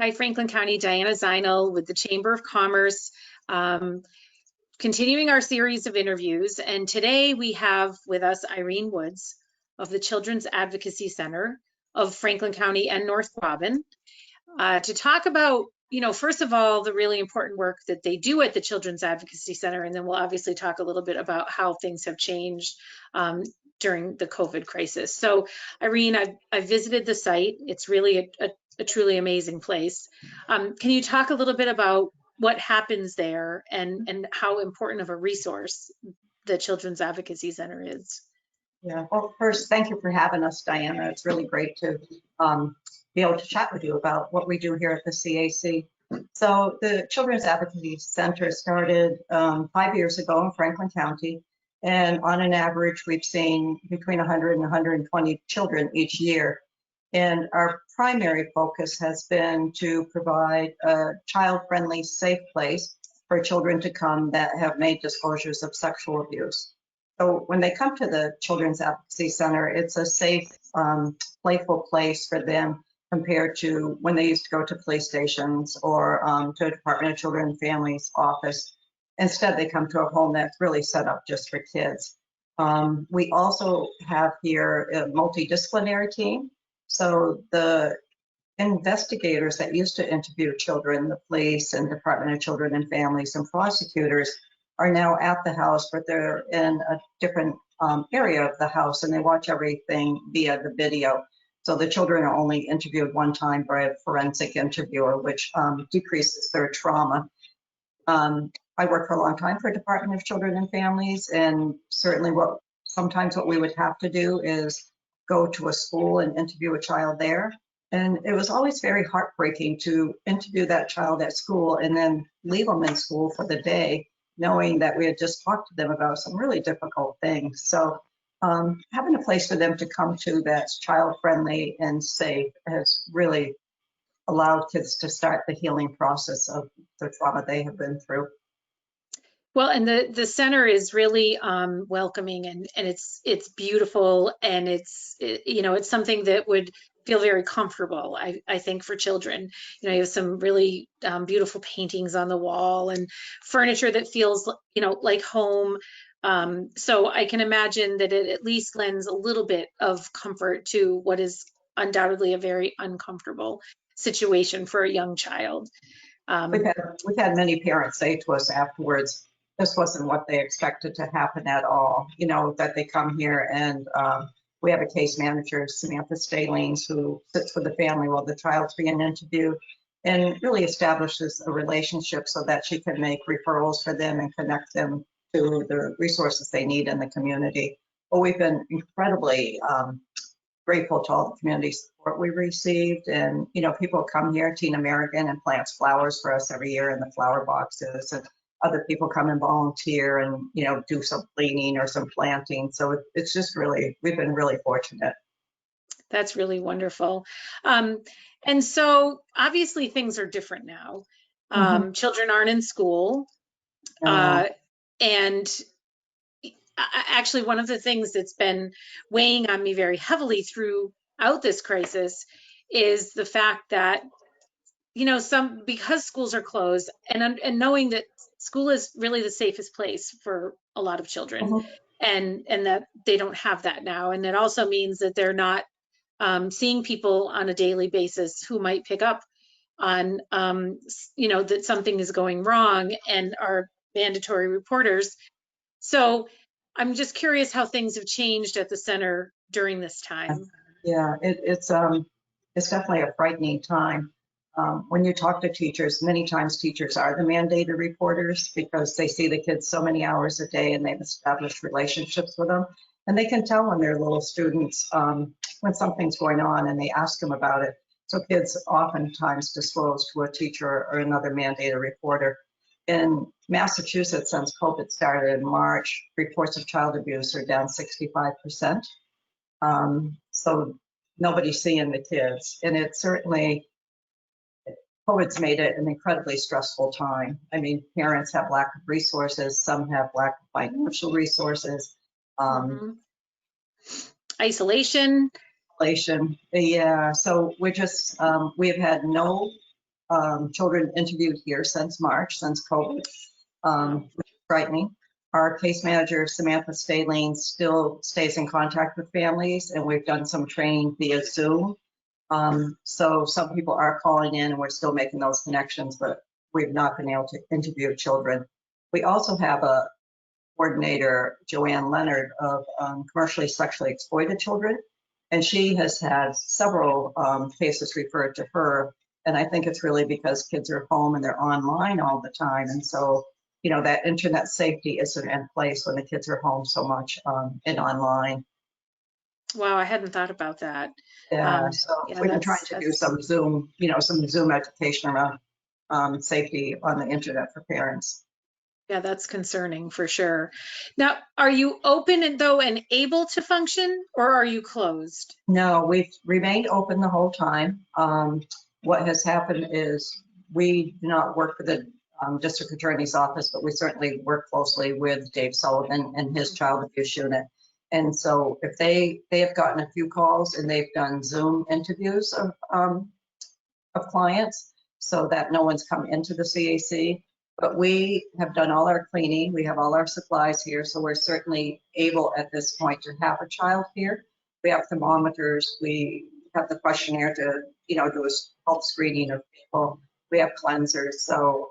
Hi, Franklin County, Diana Zinel with the Chamber of Commerce, continuing our series of interviews. And today we have with us Irene Woods of the Children's Advocacy Center of Franklin County and North Quabbin to talk about, first of all, the really important work that they do at the Children's Advocacy Center. And then we'll obviously talk a little bit about how things have changed during the COVID crisis. So Irene, I've visited the site. It's really a truly amazing place. Can you talk a little bit about what happens there and how important of a resource the Children's Advocacy Center is? Yeah, well, first, thank you for having us, Diana. It's really great to be able to chat with you about what we do here at the CAC. So the Children's Advocacy Center started 5 years ago in Franklin County. And on an average, we've seen between 100 and 120 children each year. And our primary focus has been to provide a child-friendly, safe place for children to come that have made disclosures of sexual abuse. So when they come to the Children's Advocacy Center, it's a safe, playful place for them compared to when they used to go to police stations or to a Department of Children and Families office. Instead, they come to a home that's really set up just for kids. We also have here a multi-disciplinary team. So the investigators that used to interview children, the police and Department of Children and Families and prosecutors, are now at the house, but they're in a different area of the house and they watch everything via the video. So the children are only interviewed one time by a forensic interviewer, which decreases their trauma. I worked for a long time for Department of Children and Families, and certainly sometimes what we would have to do is go to a school and interview a child there. And it was always very heartbreaking to interview that child at school and then leave them in school for the day, knowing that we had just talked to them about some really difficult things. So having a place for them to come to that's child-friendly and safe has really allowed kids to start the healing process of the trauma they have been through. Well, and the center is really welcoming and it's beautiful and it's something that would feel very comfortable, I think, for children. You have some really beautiful paintings on the wall and furniture that feels, like home. So I can imagine that it at least lends a little bit of comfort to what is undoubtedly a very uncomfortable situation for a young child. We've had many parents say to us afterwards, this wasn't what they expected to happen at all, that they come here and we have a case manager, Samantha Stalines, who sits with the family while the child's being interviewed and really establishes a relationship so that she can make referrals for them and connect them to the resources they need in the community. Well, we've been incredibly grateful to all the community support we received. And, people come here, Teen American, and plants flowers for us every year in the flower boxes. And other people come and volunteer and, do some cleaning or some planting. So it's just we've been really fortunate. That's really wonderful. And so obviously things are different now. Children aren't in school. And actually, one of the things that's been weighing on me very heavily throughout this crisis is the fact that, because schools are closed and knowing that school is really the safest place for a lot of children and that they don't have that now. And it also means that they're not seeing people on a daily basis who might pick up on, that something is going wrong and are mandatory reporters. So I'm just curious how things have changed at the center during this time. Yeah, it's definitely a frightening time. When you talk to teachers, many times teachers are the mandated reporters because they see the kids so many hours a day and they've established relationships with them. And they can tell when they're little students when something's going on and they ask them about it. So kids oftentimes disclose to a teacher or another mandated reporter. In Massachusetts, since COVID started in March, reports of child abuse are down 65%. So nobody's seeing the kids. And it certainly, COVID's made it an incredibly stressful time. I mean, parents have lack of resources. Some have lack of financial resources. Isolation. Yeah, so we're just, we have had no children interviewed here since March, since COVID, which is frightening. Our case manager, Samantha Stalene, still stays in contact with families, and we've done some training via Zoom. So some people are calling in, and we're still making those connections, but we've not been able to interview children. We also have a coordinator, Joanne Leonard, of commercially sexually exploited children, and she has had several cases referred to her. And I think it's really because kids are home and they're online all the time, and so that internet safety isn't in place when the kids are home so much and online. Wow, I hadn't thought about that. Yeah, so Yeah, we've been trying to do some Zoom, some Zoom education around safety on the internet for parents. Yeah, that's concerning for sure. Now, are you open and though and able to function, or are you closed? No, we've remained open the whole time. What has happened is we do not work for the district attorney's office, but we certainly work closely with Dave Sullivan and his child abuse unit. And so if they have gotten a few calls, and they've done Zoom interviews of clients so that no one's come into the CAC. But we have done all our cleaning. We have all our supplies here. So we're certainly able at this point to have a child here. We have thermometers. We have the questionnaire to, do a health screening of people. We have cleansers. So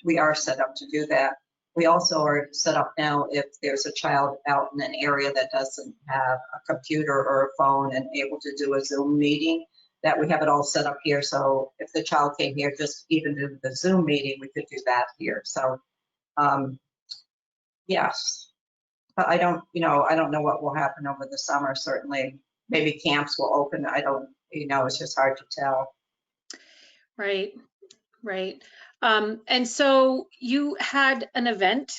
we are set up to do that. We also are set up now if there's a child out in an area that doesn't have a computer or a phone and able to do a Zoom meeting, that we have it all set up here. So if the child came here, just even do the Zoom meeting, we could do that here. So yes, but I don't know what will happen over the summer. Certainly, maybe camps will open. I don't, it's just hard to tell. Right, right. And so you had an event.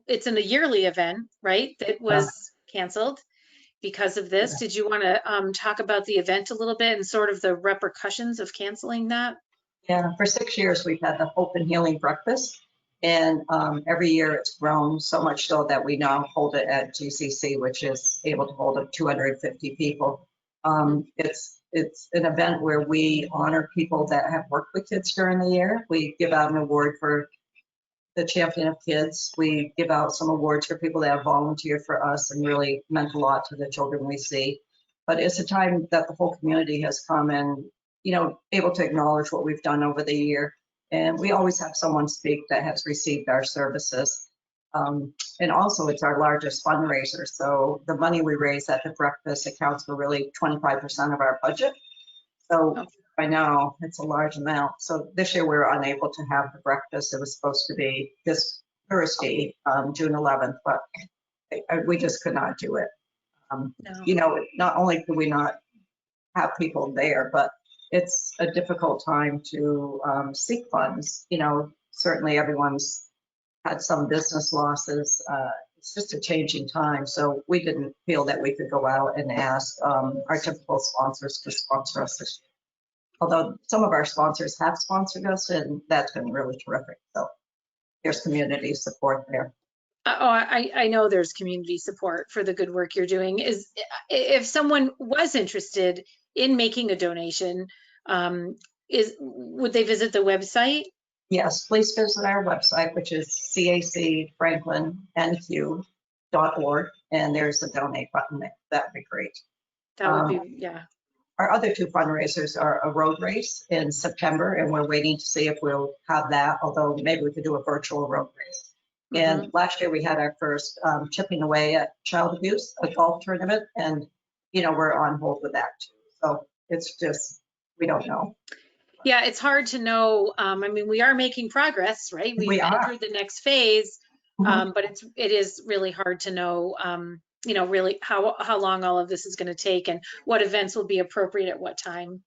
It's a yearly event, right? That was canceled because of this. Did you want to talk about the event a little bit and sort of the repercussions of canceling that? Yeah, for 6 years we've had the Hope and Healing Breakfast, and every year it's grown so much so that we now hold it at GCC, which is able to hold up 250 people. It's an event where we honor people that have worked with kids during the year. We give out an award for the champion of kids. We give out some awards for people that have volunteered for us and really meant a lot to the children we see. But it's a time that the whole community has come and, able to acknowledge what we've done over the year. And we always have someone speak that has received our services. And also it's our largest fundraiser. So the money we raise at the breakfast accounts for really 25% of our budget. So I know it's a large amount. So this year we were unable to have the breakfast. It was supposed to be this Thursday, June 11th, but we just could not do it. No. Not only do we not have people there, but it's a difficult time to seek funds. Certainly everyone's had some business losses. It's just a changing time. So we didn't feel that we could go out and ask our typical sponsors to sponsor us this year. Although some of our sponsors have sponsored us, and that's been really terrific. So there's community support there. I know there's community support for the good work you're doing. If someone was interested in making a donation, would they visit the website? Yes, please visit our website, which is cacfranklinnq.org, and there's a donate button there. That would be great. That would be, yeah. Our other two fundraisers are a road race in September, and we're waiting to see if we'll have that, although maybe we could do a virtual road race. And last year we had our first chipping away at child abuse, a golf tournament, and we're on hold with that too. So it's just, we don't know. Yeah, it's hard to know. We are making progress, right? We've entered the next phase, but it is really hard to know, really how long all of this is going to take and what events will be appropriate at what time.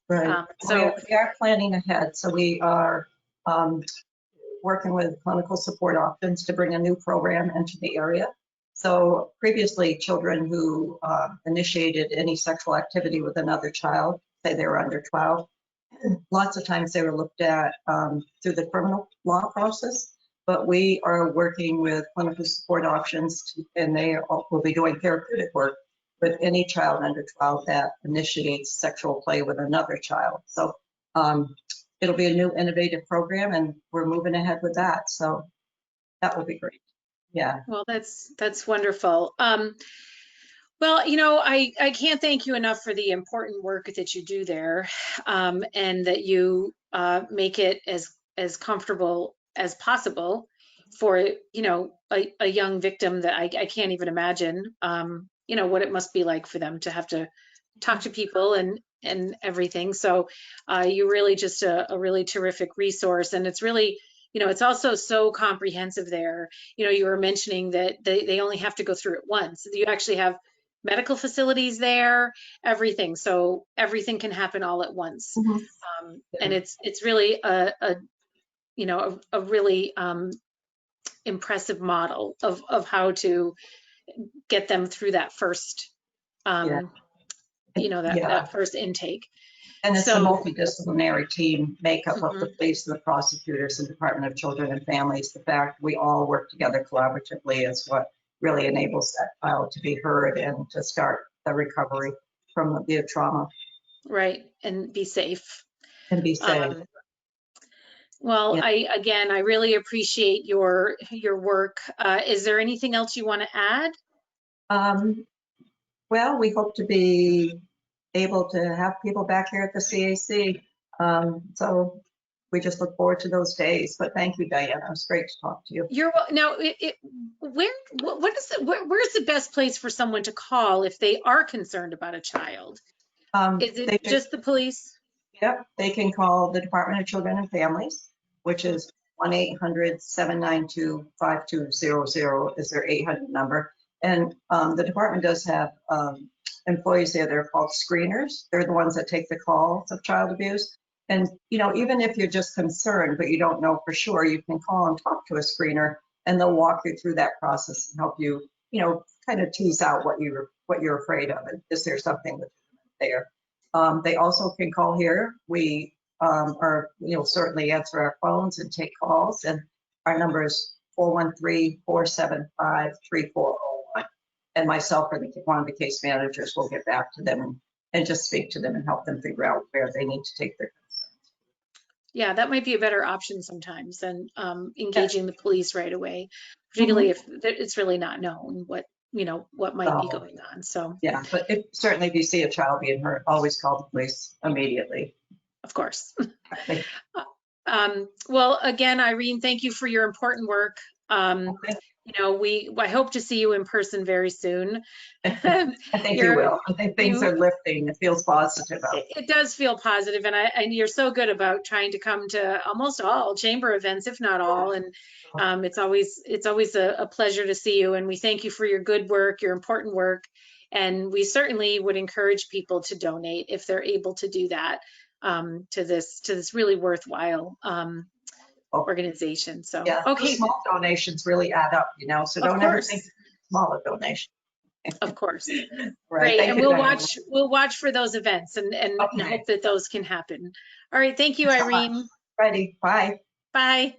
Right. So we are planning ahead. So we are working with clinical support options to bring a new program into the area. So previously, children who initiated any sexual activity with another child, say they were under 12, lots of times they were looked at through the criminal law process, but we are working with clinical support options, and they will be doing therapeutic work with any child under 12 that initiates sexual play with another child. So it'll be a new innovative program, and we're moving ahead with that. So that will be great. Yeah. Well, that's wonderful. Well, I can't thank you enough for the important work that you do there, and that you make it as comfortable as possible for, a young victim that I can't even imagine, what it must be like for them to have to talk to people and everything. So you're really just a really terrific resource, and it's really, it's also so comprehensive there. You were mentioning that they only have to go through it once. You actually have medical facilities there, everything. So everything can happen all at once. Mhm. And it's really a really impressive model of how to get them through that first, Yeah. Yeah. that first intake. And it's a So, multidisciplinary team makeup of the mhm, police and the prosecutors and Department of Children and Families. The fact we all work together collaboratively is what really enables that child to be heard and to start the recovery from the trauma right, and be safe. and be safe. Um, well, Yeah. I really appreciate your work. Is there anything else you want to add? Um, well, we hope to be able to have people back here at the CAC. So we just look forward to those days. But thank you, Diana. It was great to talk to you. Now, where's the best place for someone to call if they are concerned about a child? Is it They just the police? Yep, they can call the Department of Children and Families, which is 1-800-792-5200 is their 800 number. And the department does have employees there. They're called screeners. They're the ones that take the calls of child abuse. And, even if you're just concerned, but you don't know for sure, you can call and talk to a screener, and they'll walk you through that process and help you, kind of tease out what you're afraid of. And is there something there? They also can call here. We certainly answer our phones and take calls. And our number is 413-475-3401. And myself or one of the case managers will get back to them and just speak to them and help them figure out where they need to take their concerns. Yeah, that might be a better option sometimes than engaging the police right away, Mhm. particularly if it's really not known what might be going on. So, Yeah, but certainly if you see a child being hurt, always call the police immediately. of course. Okay. Well, again, Irene, thank you for your important work. Okay. I hope to see you in person very soon. I think you will. I think things You, are lifting. It feels positive out. it does feel positive, and you're so good about trying to come to almost all chamber events, if not all. And it's always a pleasure to see you. And we thank you for your good work, your important work, and we certainly would encourage people to donate if they're able to do that, to this really worthwhile organization. So, Yeah, the okay, small donations really add up, so of don't ever think course, smaller donation. of course. Right. Great, Thank and you, Diana. we'll watch for those events and Okay. hope that those can happen. All right, thank you, Thanks so much. Irene. Righty. Bye. Bye.